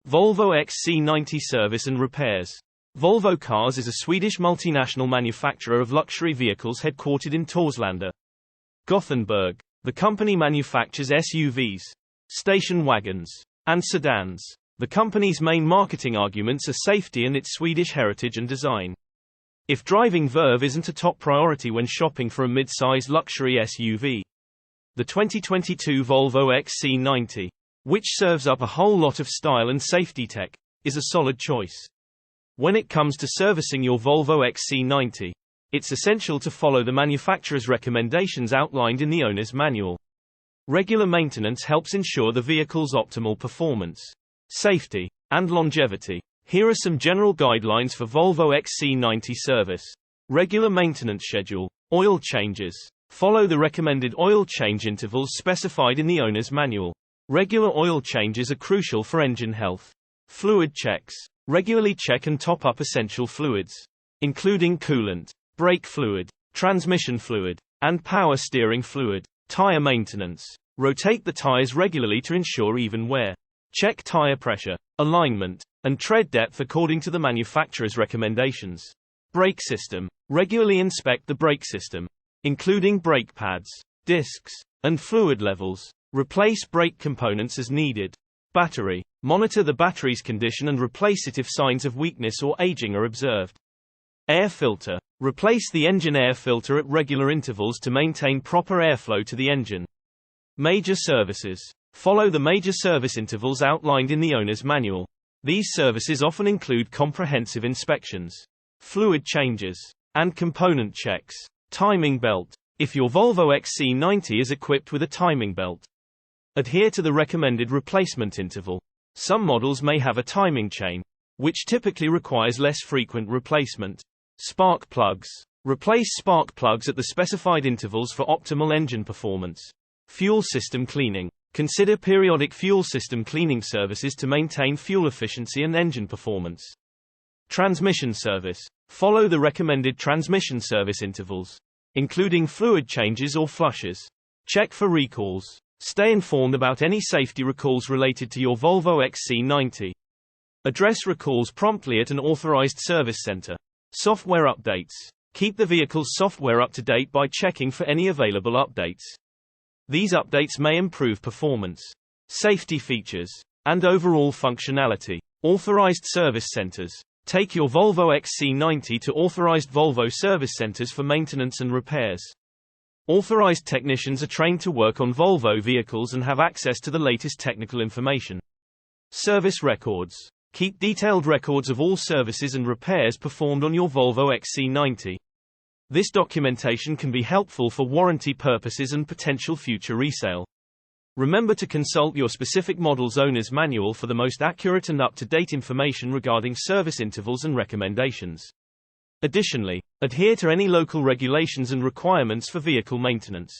Volvo XC90 service and repairs. Volvo Cars is a Swedish multinational manufacturer of luxury vehicles headquartered in Torslanda, Gothenburg. The company manufactures SUVs, station wagons, and sedans. The company's main marketing arguments are safety and its Swedish heritage and design. If driving verve isn't a top priority when shopping for a mid-size luxury SUV, the 2022 Volvo XC90, which serves up a whole lot of style and safety tech, is a solid choice. When it comes to servicing your Volvo XC90, it's essential to follow the manufacturer's recommendations outlined in the owner's manual. Regular maintenance helps ensure the vehicle's optimal performance, safety, and longevity. Here are some general guidelines for Volvo XC90 service. Regular maintenance schedule. Oil changes. Follow the recommended oil change intervals specified in the owner's manual. Regular oil changes are crucial for engine health. Fluid checks. Regularly check and top up essential fluids, including coolant, brake fluid, transmission fluid, and power steering fluid. Tire maintenance. Rotate the tires regularly to ensure even wear. Check tire pressure, alignment, and tread depth according to the manufacturer's recommendations. Brake system. Regularly inspect the brake system, including brake pads, discs, and fluid levels. Replace brake components as needed. Battery. Monitor the battery's condition and replace it if signs of weakness or aging are observed. Air filter. Replace the engine air filter at regular intervals to maintain proper airflow to the engine. Major services. Follow the major service intervals outlined in the owner's manual. These services often include comprehensive inspections, fluid changes, and component checks. Timing belt. If your Volvo XC90 is equipped with a timing belt, adhere to the recommended replacement interval. Some models may have a timing chain, which typically requires less frequent replacement. Spark plugs. Replace spark plugs at the specified intervals for optimal engine performance. Fuel system cleaning. Consider periodic fuel system cleaning services to maintain fuel efficiency and engine performance. Transmission service. Follow the recommended transmission service intervals, including fluid changes or flushes. Check for recalls. Stay informed about any safety recalls related to your Volvo XC90. Address recalls promptly at an authorized service center. Software updates. Keep the vehicle's software up to date by checking for any available updates. These updates may improve performance, safety features, and overall functionality. Authorized service centers. Take your Volvo XC90 to authorized Volvo service centers for maintenance and repairs. Authorized technicians are trained to work on Volvo vehicles and have access to the latest technical information. Service records. Keep detailed records of all services and repairs performed on your Volvo XC90. This documentation can be helpful for warranty purposes and potential future resale. Remember to consult your specific model's owner's manual for the most accurate and up-to-date information regarding service intervals and recommendations. Additionally, adhere to any local regulations and requirements for vehicle maintenance.